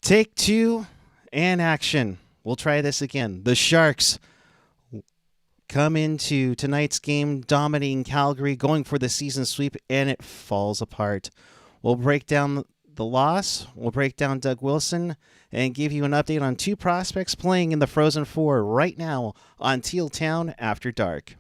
Take two and action. We'll try this again. The Sharks come into tonight's game dominating Calgary, going for the season sweep, and it falls apart. We'll break down the loss. We'll break down Doug Wilson and give you an update on two prospects playing in the Frozen Four right now on Teal Town After Dark.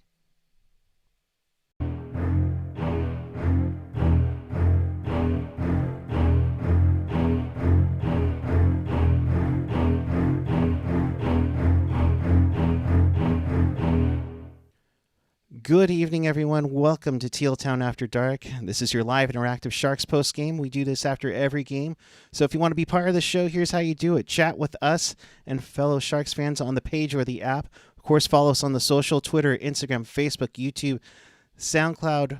Good evening, everyone. Welcome to Teal Town After Dark. This is your live interactive Sharks postgame. We do this after every game. So if you want to be part of the show, here's how you do it. Chat with us and fellow Sharks fans on the page or the app. Of course, follow us on the social, Twitter, Instagram, Facebook, YouTube, SoundCloud,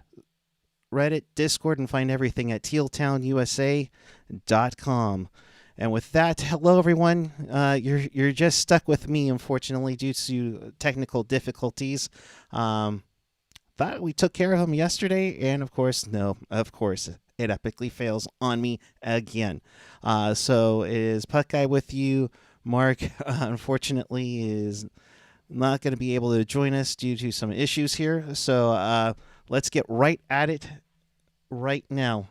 Reddit, Discord, and find everything at tealtownusa.com. And with that, hello, everyone. You're just stuck with me, unfortunately, due to technical difficulties. Thought we took care of him yesterday, and of course, it epically fails on me again. So it is Puck Guy with you. Mark, unfortunately, is not going to be able to join us due to some issues here. So let's get right at it right now.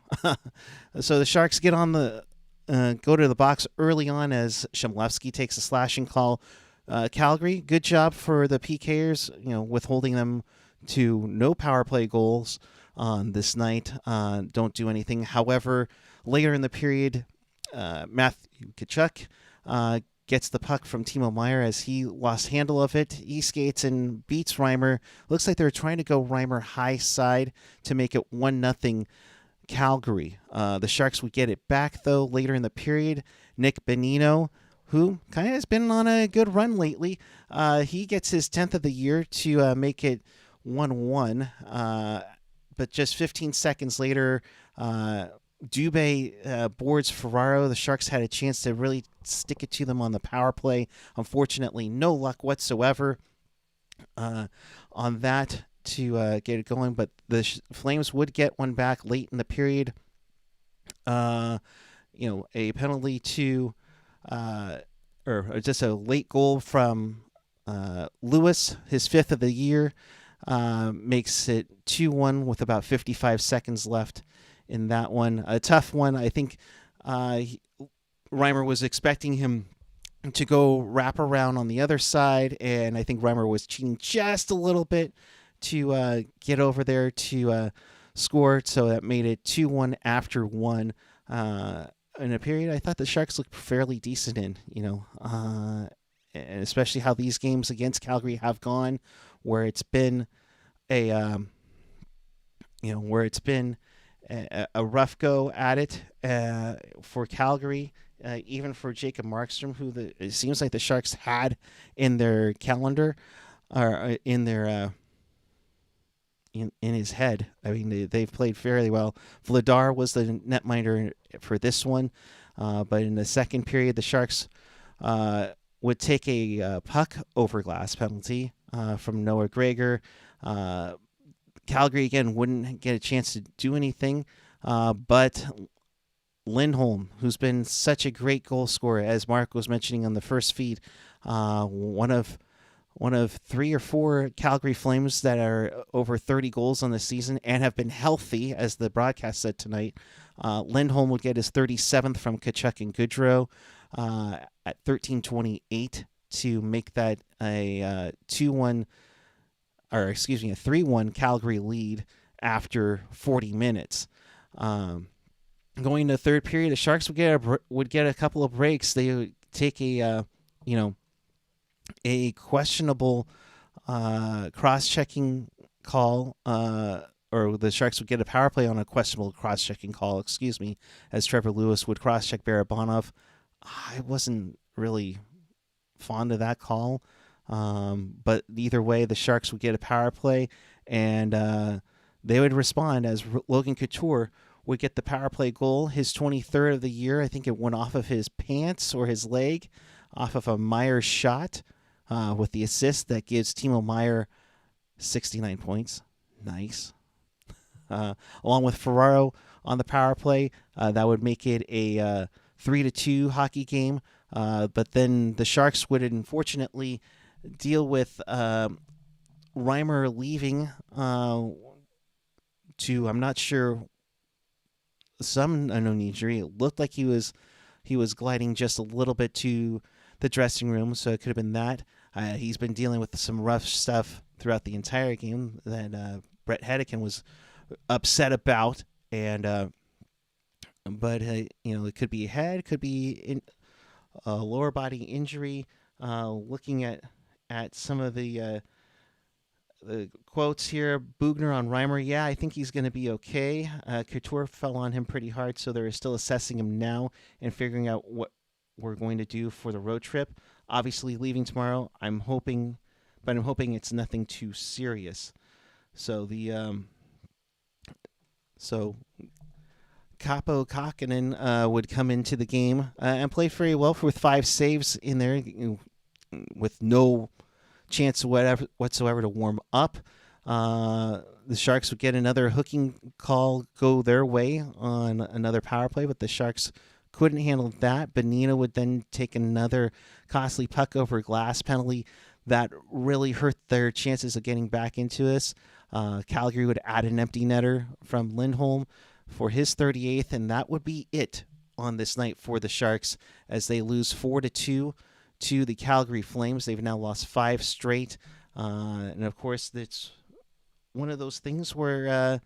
So the Sharks get on the go to the box early on as Shemlevsky takes a slashing call. Calgary, good job for the PKers, withholding them to no power play goals on this night. Don't do anything. However, later in the period, Matthew Tkachuk gets the puck from Timo Meier as he lost handle of it. He skates and beats Reimer. Looks like they're trying to go Reimer high side to make it 1-0 Calgary. The Sharks would get it back, though, later in the period. Nick Bonino, who kind of has been on a good run lately, he gets his 10th of the year to make it 1-1. But just 15 seconds later, Dubé boards Ferraro. The Sharks had a chance to really stick it to them on the power play. Unfortunately, no luck whatsoever on that to get it going. But the Flames would get one back late in the period. A penalty to... or just a late goal from Lewis, his 5th of the year, makes it 2-1 with about 55 seconds left in that one. A tough one. I think Reimer was expecting him to go wrap around on the other side, and I think Reimer was cheating just a little bit to get over there to score, so that made it 2-1 after one. In a period I thought the Sharks looked fairly decent in, and especially how these games against Calgary have gone, where it's been a rough go at it for Calgary, even for Jacob Markstrom, who it seems like the Sharks had in their calendar, or in their in his head. I mean, they've played fairly well. Vladar was the netminder for this one, but in the second period, the Sharks would take a puck over glass penalty from Noah Gregor. Calgary, again, wouldn't get a chance to do anything, but Lindholm, who's been such a great goal scorer, as Mark was mentioning on the first feed, one of 3 or 4 Calgary Flames that are over 30 goals on the season and have been healthy, as the broadcast said tonight. Lindholm would get his 37th from Tkachuk and Goodrow at 13:28 to make that a 3-1 Calgary lead after 40 minutes. Going into the third period, the Sharks would get a couple of breaks. They would take a questionable cross-checking call, or the Sharks would get a power play on a questionable cross-checking call, as Trevor Lewis would cross-check Barabanov. I wasn't really fond of that call, but either way, the Sharks would get a power play, and they would respond as Logan Couture would get the power play goal, his 23rd of the year. I think it went off of his pants or his leg, off of a Meier shot, with the assist that gives Timo Meier 69 points. Nice. Along with Ferraro on the power play, that would make it a 3-2 hockey game. But then the Sharks would unfortunately deal with Reimer leaving to, I'm not sure, some unknown injury. It looked like he was gliding just a little bit to the dressing room, so it could have been that. He's been dealing with some rough stuff throughout the entire game that Brett Hedican was upset about, and but it could be a head, could be a lower body injury. Looking at some of the quotes here, Bugner on Reimer, yeah, I think he's going to be okay. Couture fell on him pretty hard, so they're still assessing him now and figuring out what we're going to do for the road trip. Obviously, leaving tomorrow, I'm hoping it's nothing too serious. So Capo Kakinen would come into the game and play very well with 5 saves in there, with no chance whatsoever to warm up. The Sharks would get another hooking call go their way on another power play, but the Sharks couldn't handle that. Bonino would then take another costly puck over glass penalty that really hurt their chances of getting back into this. Calgary would add an empty netter from Lindholm for his 38th, and that would be it on this night for the Sharks as they lose 4-2 to the Calgary Flames. They've now lost 5 straight, and of course it's one of those things where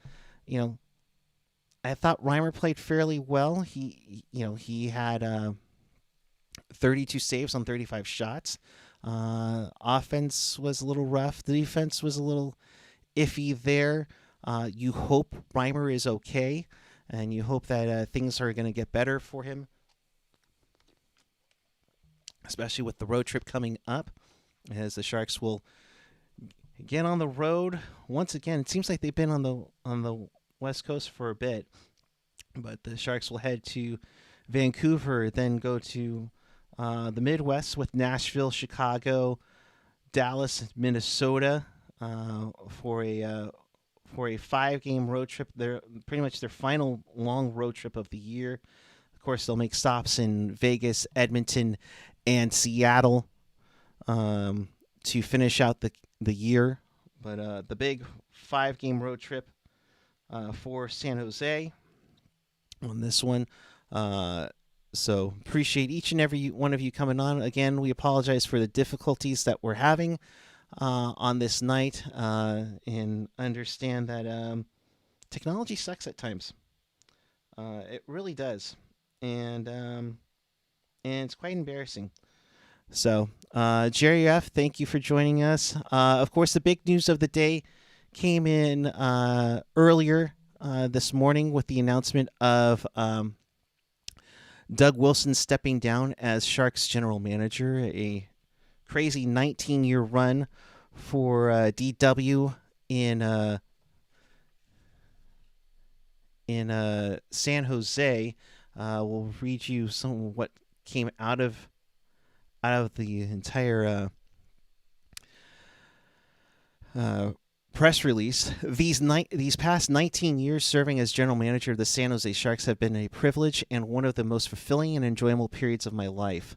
I thought Reimer played fairly well. He had 32 saves on 35 shots. Offense was a little rough. The defense was a little iffy there. You hope Reimer is okay, and you hope that things are going to get better for him, especially with the road trip coming up, as the Sharks will get on the road once again. It seems like they've been on the West Coast for a bit, but the Sharks will head to Vancouver, then go to the Midwest with Nashville, Chicago, Dallas, Minnesota for a 5-game road trip. They're pretty much their final long road trip of the year. Of course, they'll make stops in Vegas, Edmonton, and Seattle to finish out the year. But the big 5-game road trip for San Jose on this one. So appreciate each and every one of you coming on. Again, we apologize for the difficulties that we're having on this night, and understand that technology sucks at times. It really does, and it's quite embarrassing. So, Jerry F., thank you for joining us. Of course, the big news of the day came in earlier this morning with the announcement of Doug Wilson stepping down as Sharks general manager. A crazy 19-year run for DW in San Jose. We'll read you some of what came out of the entire press release. These past 19 years serving as general manager of the San Jose Sharks have been a privilege and one of the most fulfilling and enjoyable periods of my life.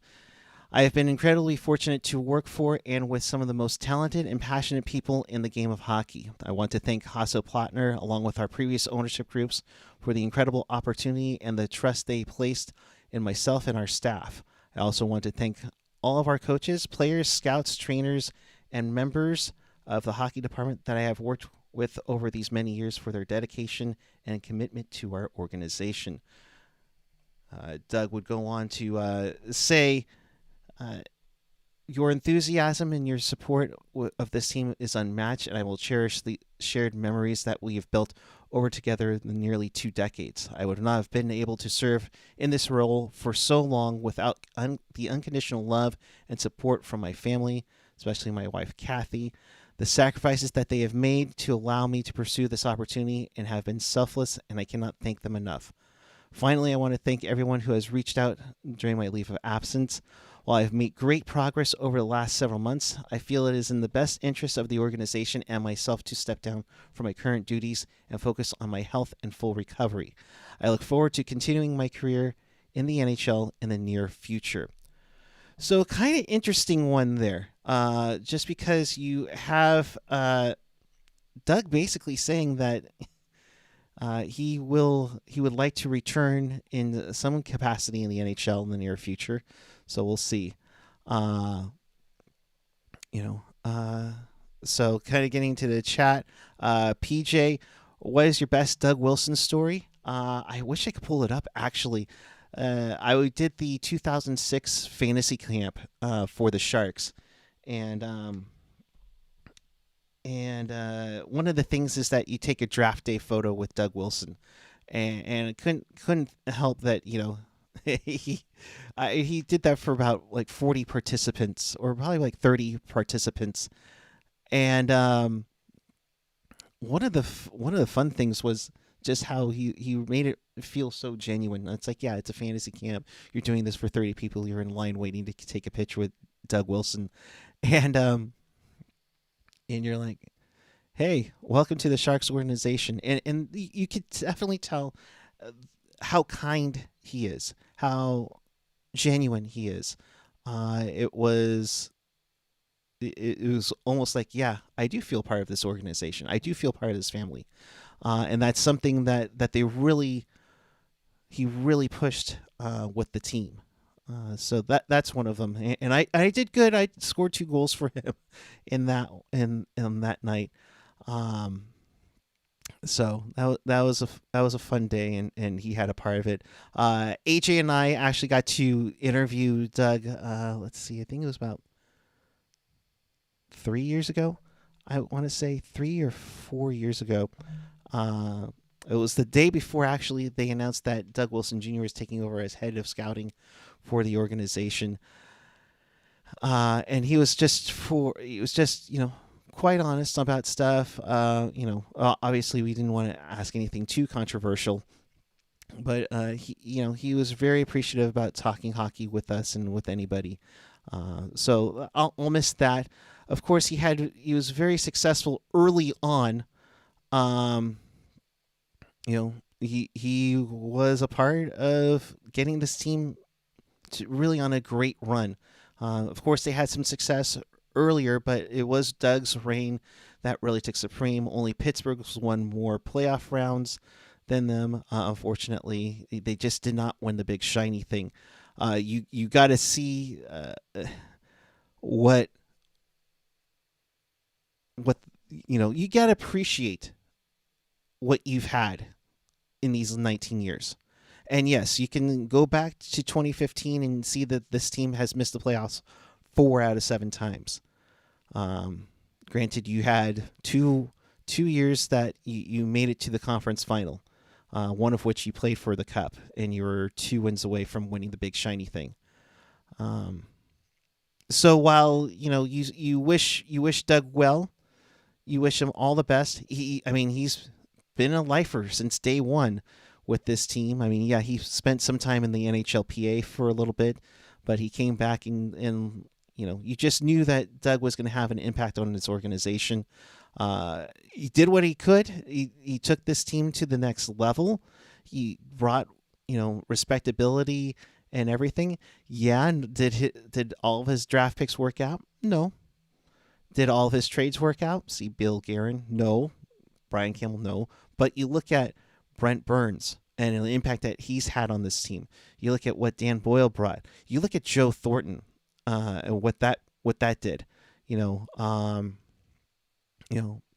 I have been incredibly fortunate to work for and with some of the most talented and passionate people in the game of hockey. I want to thank Hasso Plattner, along with our previous ownership groups, for the incredible opportunity and the trust they placed in myself and our staff. I also want to thank all of our coaches, players, scouts, trainers, and members of the hockey department that I have worked with over these many years for their dedication and commitment to our organization. Doug would go on to say, your enthusiasm and your support of this team is unmatched, and I will cherish the shared memories that we have built over together in nearly 2 decades. I would not have been able to serve in this role for so long without the unconditional love and support from my family, especially my wife, Kathy. The sacrifices that they have made to allow me to pursue this opportunity and have been selfless, and I cannot thank them enough. Finally, I want to thank everyone who has reached out during my leave of absence. While I've made great progress over the last several months, I feel it is in the best interest of the organization and myself to step down from my current duties and focus on my health and full recovery. I look forward to continuing my career in the NHL in the near future. So, kind of interesting one there. Just because you have Doug basically saying that he would like to return in some capacity in the NHL in the near future. So we'll see. Uh, you know. So kind of getting to the chat. PJ, what is your best Doug Wilson story? I wish I could pull it up actually. I did the 2006 fantasy camp for the Sharks, and one of the things is that you take a draft day photo with Doug Wilson, and it couldn't help that he he did that for about like 40 participants or probably like 30 participants, and one of the fun things was just how he made it feel so genuine. It's like, yeah, it's a fantasy camp. You're doing this for 30 people. You're in line waiting to take a picture with Doug Wilson, and you're like, hey, welcome to the Sharks organization. And you could definitely tell how kind he is, how genuine he is. It was it was almost like, yeah, I do feel part of this organization. I do feel part of this family. And that's something that he really pushed with the team. So that's one of them, and I did good. I scored 2 goals for him in that night. Um, so that was a fun day, and he had a part of it. AJ and I actually got to interview Doug. Let's see, I think it was about 3 years ago. I want to say 3 or 4 years ago. It was the day before actually they announced that Doug Wilson Jr. was taking over as head of scouting for the organization. And he was just quite honest about stuff. Obviously we didn't want to ask anything too controversial, but he was very appreciative about talking hockey with us and with anybody. So I'll miss that. Of course, he was very successful early on. He was a part of getting this team to really on a great run. Of course, they had some success earlier, but it was Doug's reign that really took supreme. Only Pittsburgh's won more playoff rounds than them. Unfortunately, they just did not win the big shiny thing. You got to see what you got to appreciate what you've had in these 19 years. And yes, you can go back to 2015 and see that this team has missed the playoffs 4 out of 7 times. Granted, you had two years that you made it to the conference final, one of which you played for the cup, and you were 2 wins away from winning the big shiny thing. So while you wish Doug well, you wish him all the best. He's been a lifer since day one with this team. I mean, yeah, he spent some time in the NHLPA for a little bit, but he came back and you just knew that Doug was going to have an impact on his organization. He did what he could. He took this team to the next level. He brought respectability and everything. Yeah, did all of his draft picks work out? No. Did all of his trades work out? See Bill Guerin? No. Brian Campbell? No. But you look at Brent Burns and the impact that he's had on this team. You look at what Dan Boyle brought. You look at Joe Thornton and what that did.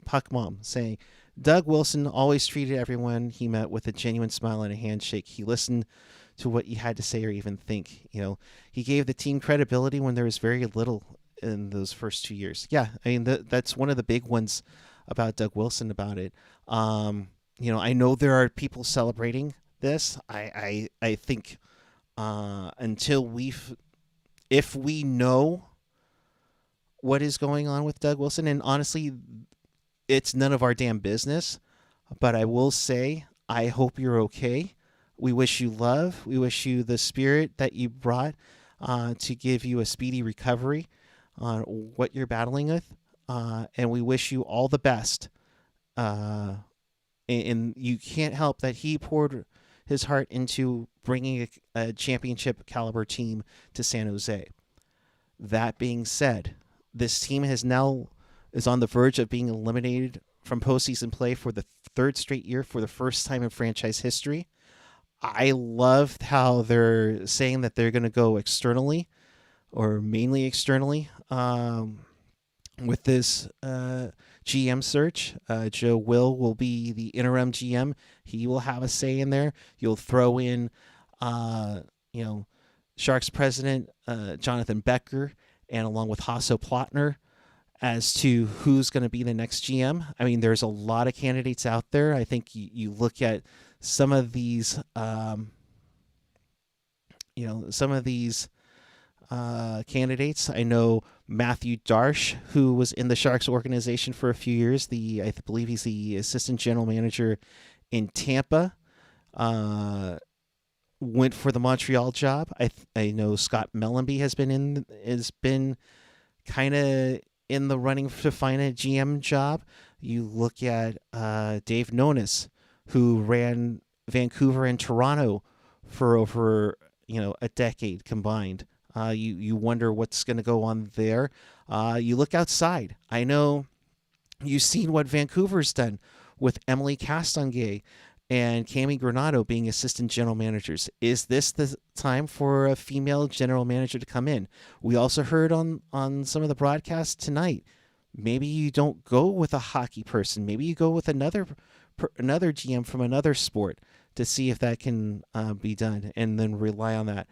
Puck Mom saying Doug Wilson always treated everyone he met with a genuine smile and a handshake. He listened to what you had to say or even think. He gave the team credibility when there was very little in those first 2 years. Yeah, I mean that's one of the big ones about Doug Wilson about it. I know there are people celebrating this. I think if we know what is going on with Doug Wilson, and honestly, it's none of our damn business. But I will say, I hope you're okay. We wish you love. We wish you the spirit that you brought to give you a speedy recovery on what you're battling with. And we wish you all the best. And you can't help that he poured his heart into bringing a championship caliber team to San Jose. That being said, this team is on the verge of being eliminated from postseason play for the third straight year for the first time in franchise history. I loved how they're saying that they're going to go externally or mainly externally with this GM search. Joe will be the interim GM. He will have a say in there. You'll throw in, Sharks president Jonathan Becker, and along with Hasso Plattner as to who's going to be the next GM. I mean, there's a lot of candidates out there. I think you look at some of these, candidates. I know Matthew Darsh, who was in the Sharks organization for a few years. I believe he's the assistant general manager in Tampa. Went for the Montreal job. I know Scott Mellenby has been kind of in the running to find a GM job. You look at Dave Nonis, who ran Vancouver and Toronto for over a decade combined. You wonder what's going to go on there. You look outside. I know you've seen what Vancouver's done with Emily Castonguay and Cami Granado being assistant general managers. Is this the time for a female general manager to come in? We also heard on some of the broadcasts tonight, maybe you don't go with a hockey person. Maybe you go with another GM from another sport to see if that can be done, and then rely on that.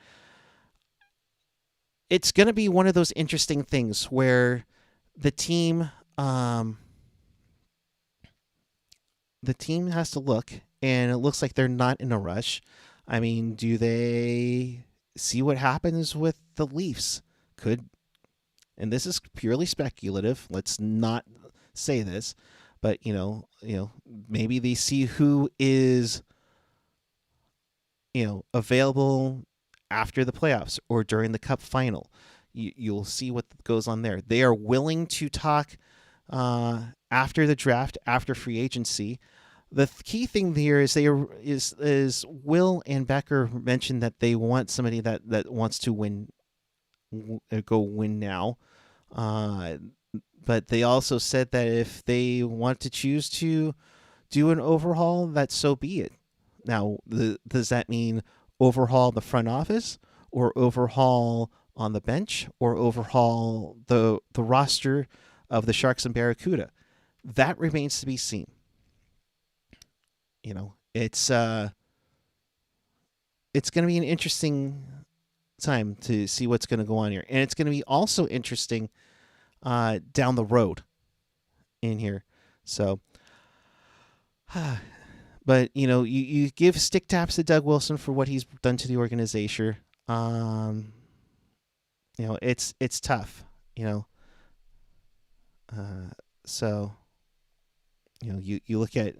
It's going to be one of those interesting things where the team has to look, and it looks like they're not in a rush. I mean, do they see what happens with the Leafs? And this is purely speculative. Let's not say this, but maybe they see who is available after the playoffs or during the Cup final. You'll see what goes on there. They are willing to talk after the draft, after free agency. The key thing here is Will and Becker mentioned that they want somebody that wants to win now. But they also said that if they want to choose to do an overhaul, that so be it. Now, does that mean overhaul the front office, or overhaul on the bench, or overhaul the roster of the Sharks and Barracuda? That remains to be seen. It's going to be an interesting time to see what's going to go on here, and it's going to be also interesting down the road in here. So, but you give stick taps to Doug Wilson for what he's done to the organization. It's tough. So you look at.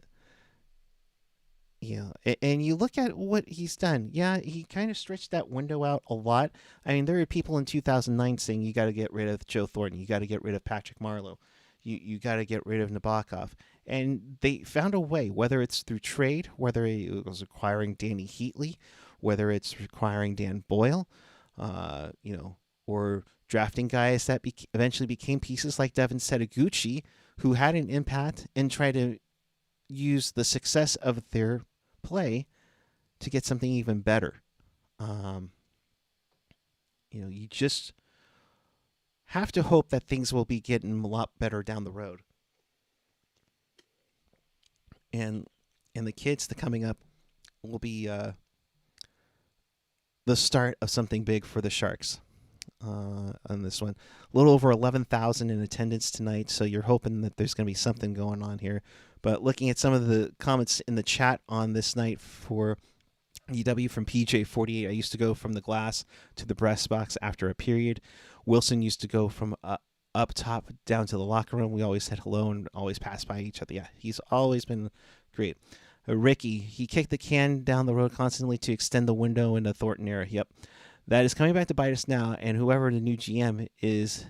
And you look at what he's done. Yeah, he kind of stretched that window out a lot. I mean, there were people in 2009 saying you got to get rid of Joe Thornton, you got to get rid of Patrick Marleau, you got to get rid of Nabokov. And they found a way, whether it's through trade, whether it was acquiring Danny Heatley, whether it's requiring Dan Boyle, or drafting guys that eventually became pieces like Devin Setaguchi, who had an impact and tried to use the success of their play to get something even better. You just have to hope that things will be getting a lot better down the road. And the kids that coming up will be the start of something big for the Sharks on this one. A little over 11,000 in attendance tonight, so you're hoping that there's going to be something going on here. But looking at some of the comments in the chat on this night for EW from PJ48, I used to go from the glass to the breast box after a period. Wilson used to go from up top down to the locker room. We always said hello and always passed by each other. Yeah, he's always been great. Ricky, he kicked the can down the road constantly to extend the window in the Thornton era. Yep. That is coming back to bite us now, and whoever the new GM is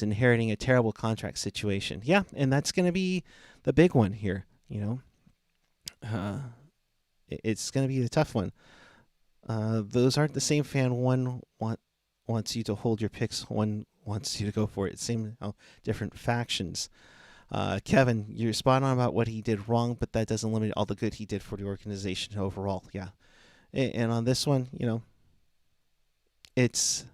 inheriting a terrible contract situation. Yeah, and that's going to be the big one here, It's going to be the tough one. Those aren't the same fan. Wants you to hold your picks. One wants you to go for it. Same different factions. Kevin, you're spot on about what he did wrong, but that doesn't limit all the good he did for the organization overall. Yeah, and on this one, it's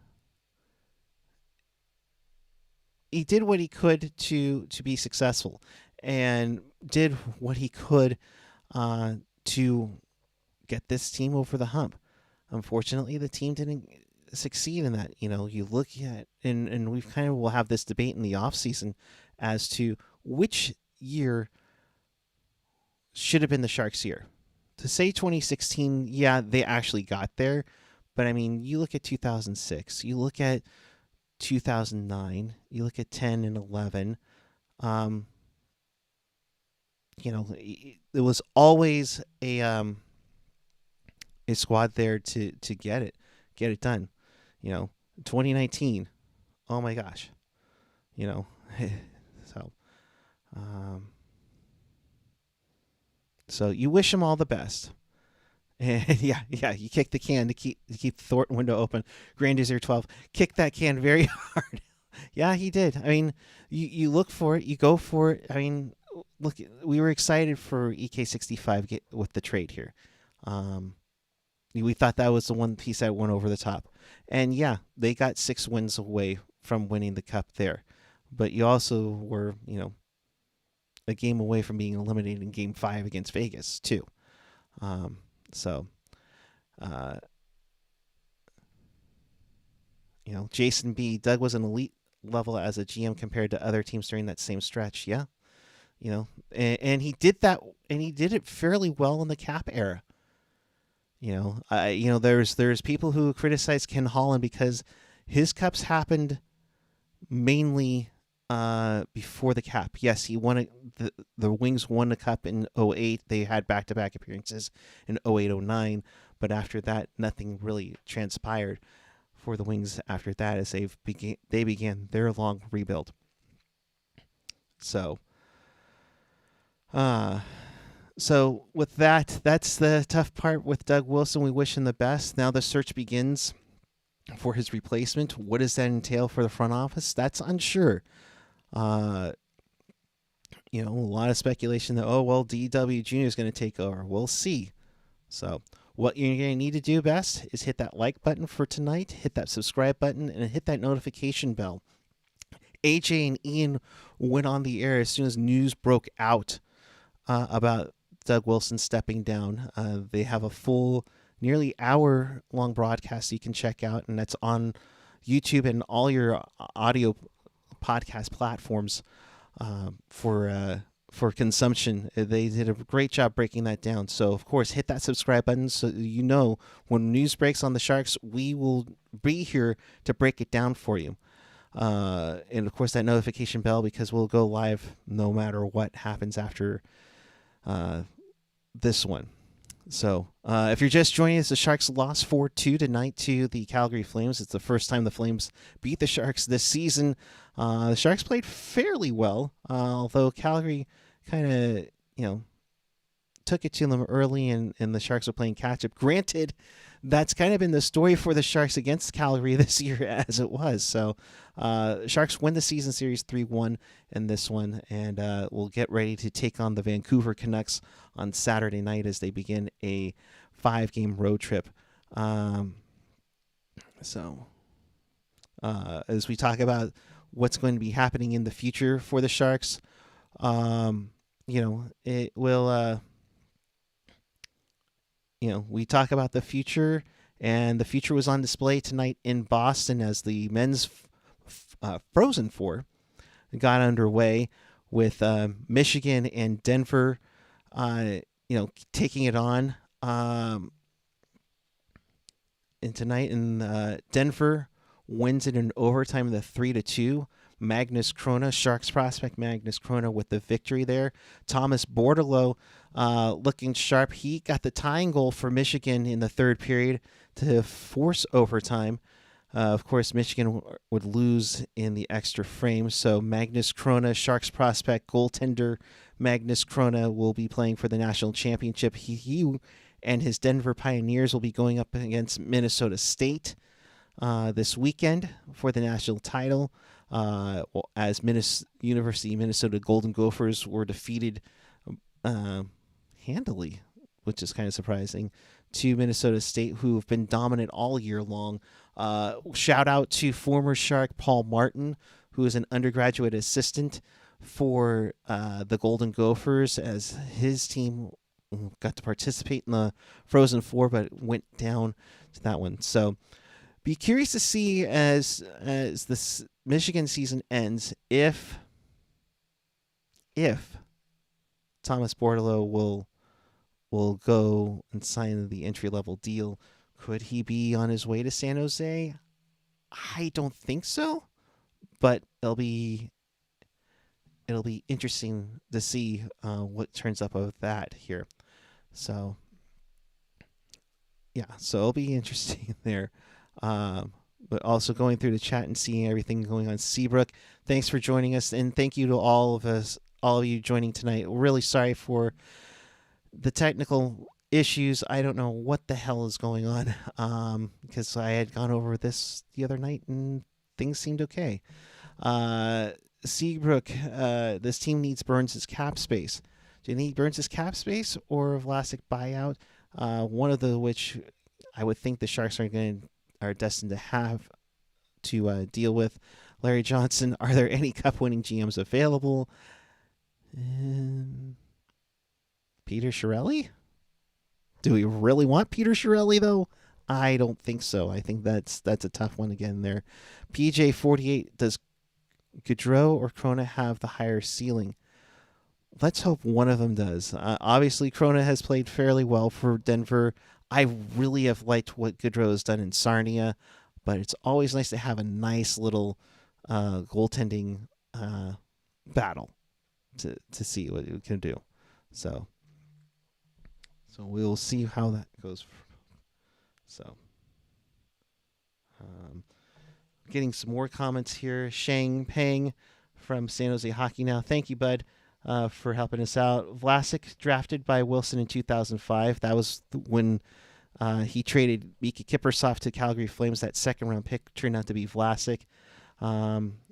he did what he could to be successful, and did what he could to get this team over the hump. Unfortunately, the team didn't succeed in that. You look at, and we kind of will have this debate in the offseason as to which year should have been the Sharks' year. To say 2016, yeah, they actually got there, but I mean, you look at 2006, you look at 2009, you look at 10 and 11. There was always a squad there to get it done. 2019. Oh my gosh. So so you wish them all the best. And yeah, you kick the can to keep the Thornton window open. Grand Desert 12 kicked that can very hard. Yeah, he did. I mean, you look for it, you go for it. I mean, look, we were excited for EK65 with the trade here. We thought that was the one piece that went over the top. And yeah, they got 6 wins away from winning the cup there. But you also were, a game away from being eliminated in Game 5 against Vegas, too. Jason B. Doug was an elite level as a GM compared to other teams during that same stretch. Yeah. And he did that, and he did it fairly well in the cap era. There's people who criticize Ken Holland because his cups happened mainly before the cap. Yes, he won the Wings won the cup in 08. They had back-to-back appearances in 08-09, but after that, nothing really transpired for the Wings after that as they began their long rebuild. So, with that, that's the tough part with Doug Wilson. We wish him the best. Now the search begins for his replacement. What does that entail for the front office? That's unsure. A lot of speculation that, DW Jr. is going to take over. We'll see. So what you're going to need to do best is hit that like button for tonight, hit that subscribe button, and hit that notification bell. AJ and Ian went on the air as soon as news broke out about Doug Wilson stepping down. They have a full, nearly hour-long broadcast you can check out, and that's on YouTube and all your audio podcast platforms for consumption. They did a great job breaking that down. So, of course, hit that subscribe button so when news breaks on the Sharks, we will be here to break it down for you. And, of course, that notification bell, because we'll go live no matter what happens after this one. So, if you're just joining us, the Sharks lost 4-2 tonight to the Calgary Flames. It's the first time the Flames beat the Sharks this season. The Sharks played fairly well, although Calgary kind of, took it to them early, and the Sharks were playing catch-up. Granted, that's kind of been the story for the Sharks against Calgary this year as it was. So, Sharks win the season series 3-1 in this one, and we'll get ready to take on the Vancouver Canucks on Saturday night as they begin a 5-game road trip. As we talk about what's going to be happening in the future for the Sharks, it will... we talk about the future, and the future was on display tonight in Boston as the men's Frozen Four got underway with Michigan and Denver, taking it on. And tonight in Denver wins it in overtime, the 3-2. Magnus Krona, Sharks prospect Magnus Krona, with the victory there. Thomas Bordeleau looking sharp. He got the tying goal for Michigan in the third period to force overtime. Of course, Michigan would lose in the extra frame. So Magnus Krona, Sharks prospect, goaltender Magnus Krona, will be playing for the national championship. He and his Denver Pioneers will be going up against Minnesota State this weekend for the national title. As University of Minnesota Golden Gophers were defeated handily, which is kind of surprising, to Minnesota State, who have been dominant all year long. Shout out to former Shark Paul Martin, who is an undergraduate assistant for the Golden Gophers, as his team got to participate in the Frozen Four, but went down to that one. So be curious to see as this Michigan season ends if Thomas Bordeleau will go and sign the entry-level deal. Could he be on his way to San Jose? I don't think so, but it'll be interesting to see what turns up of that here. So, yeah, so it'll be interesting there. But also going through the chat and seeing everything going on. Seabrook, thanks for joining us, and thank you to all of you joining tonight. Really sorry for the technical issues. I don't know what the hell is going on, because I had gone over this the other night and things seemed okay. Seabrook, this team needs Burns' cap space. Do you need Burns' cap space or Vlasic buyout? One of the which I would think the Sharks are destined to have to deal with. Larry Johnson, are there any cup-winning GMs available? Peter Chiarelli? Do we really want Peter Chiarelli, though? I don't think so. I think that's a tough one again there. PJ48, does Gaudreau or Krona have the higher ceiling? Let's hope one of them does. Obviously, Krona has played fairly well for Denver. I really have liked what Gaudreau has done in Sarnia, but it's always nice to have a nice little goaltending battle to see what it can do. So we'll see how that goes. So, getting some more comments here. Shang Peng from San Jose Hockey Now. Thank you, bud, for helping us out. Vlasic drafted by Wilson in 2005. That was when he traded Mika Kiprusoff to Calgary Flames. That second-round pick turned out to be Vlasic.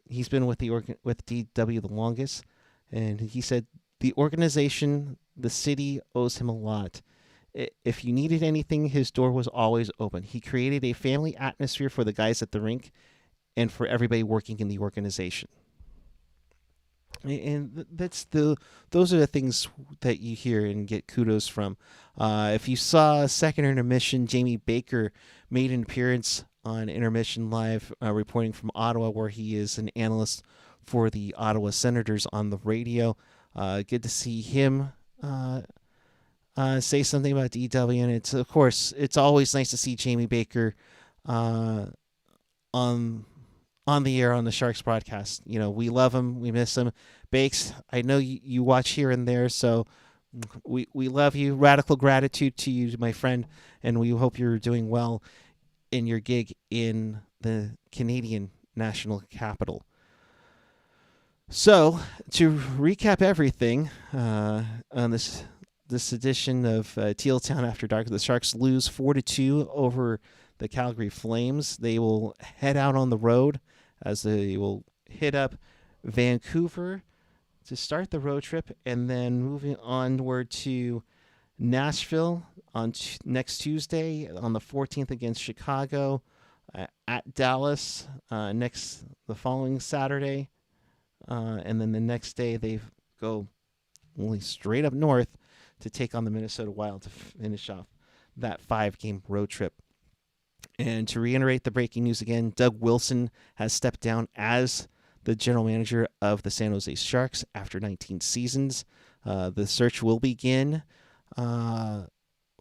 He's been with with DW the longest, and he said the organization, the city, owes him a lot. If you needed anything, his door was always open. He created a family atmosphere for the guys at the rink and for everybody working in the organization. And those are the things that you hear and get kudos from. If you saw second intermission, Jamie Baker made an appearance on Intermission Live, reporting from Ottawa, where he is an analyst for the Ottawa Senators on the radio. Good to see him say something about DW, and it's always nice to see Jamie Baker on the air on the Sharks broadcast. You know, we love him, we miss him. Bakes, I know you watch here and there, so we love you. Radical gratitude to you, my friend, and we hope you're doing well in your gig in the Canadian national capital. So, to recap everything on this edition of Teal Town After Dark, the Sharks lose 4-2 over the Calgary Flames. They will head out on the road as they will hit up Vancouver to start the road trip, and then moving onward to Nashville on next Tuesday on the 14th against Chicago, at Dallas the following Saturday, and then the next day they go only straight up north to take on the Minnesota Wild to finish off that 5-game road trip. And to reiterate the breaking news again, Doug Wilson has stepped down as the general manager of the San Jose Sharks after 19 seasons. The search will begin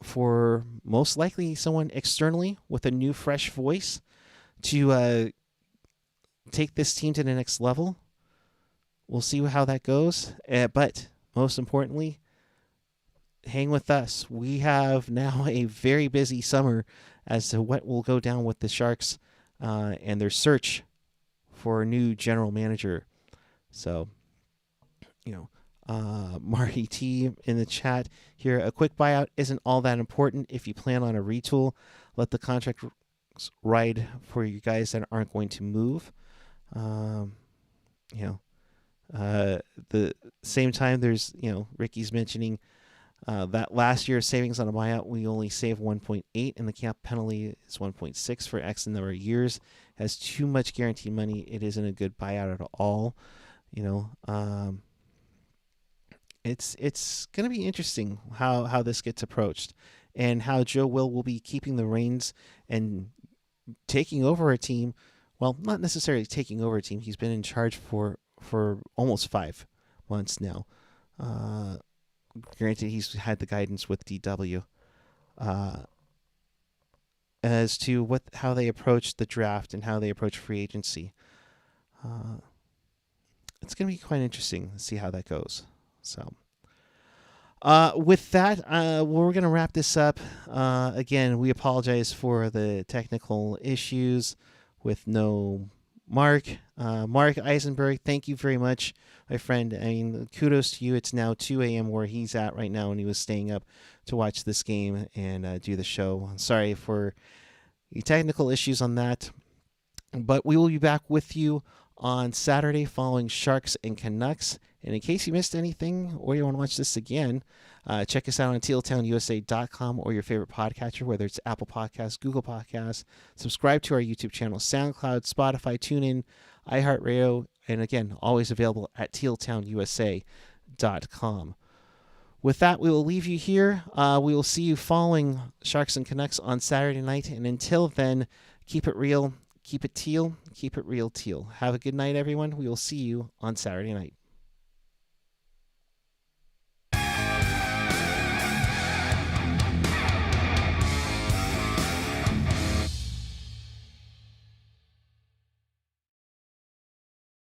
for most likely someone externally with a new, fresh voice to take this team to the next level. We'll see how that goes. But most importantly, hang with us. We have now a very busy summer as to what will go down with the Sharks and their search for a new general manager. So, Marty T in the chat here. A quick buyout isn't all that important if you plan on a retool. Let the contract ride for you guys that aren't going to move. The same time, there's, Ricky's mentioning that last year's savings on a buyout, we only saved 1.8, and the cap penalty is 1.6 for X number of years. Has too much guaranteed money. It isn't a good buyout at all. It's going to be interesting how this gets approached, and how Joe will be keeping the reins and taking over a team. Well, not necessarily taking over a team. He's been in charge for almost 5 months now. Granted, he's had the guidance with DW as to how they approach the draft and how they approach free agency. It's going to be quite interesting to see how that goes. So, with that, we're going to wrap this up. Again, we apologize for the technical issues with no Mark. Mark Eisenberg, thank you very much, my friend. I mean, kudos to you. It's now 2 a.m. where he's at right now, and he was staying up to watch this game and do the show. Sorry for the technical issues on that. But we will be back with you on Saturday following Sharks and Canucks. And in case you missed anything or you want to watch this again, check us out on tealtownusa.com or your favorite podcatcher, whether it's Apple Podcasts, Google Podcasts. Subscribe to our YouTube channel, SoundCloud, Spotify, TuneIn, iHeartRadio, and again, always available at tealtownusa.com. With that, we will leave you here. We will see you following Sharks and Canucks on Saturday night. And until then, keep it real, keep it teal, keep it real teal. Have a good night, everyone. We will see you on Saturday night.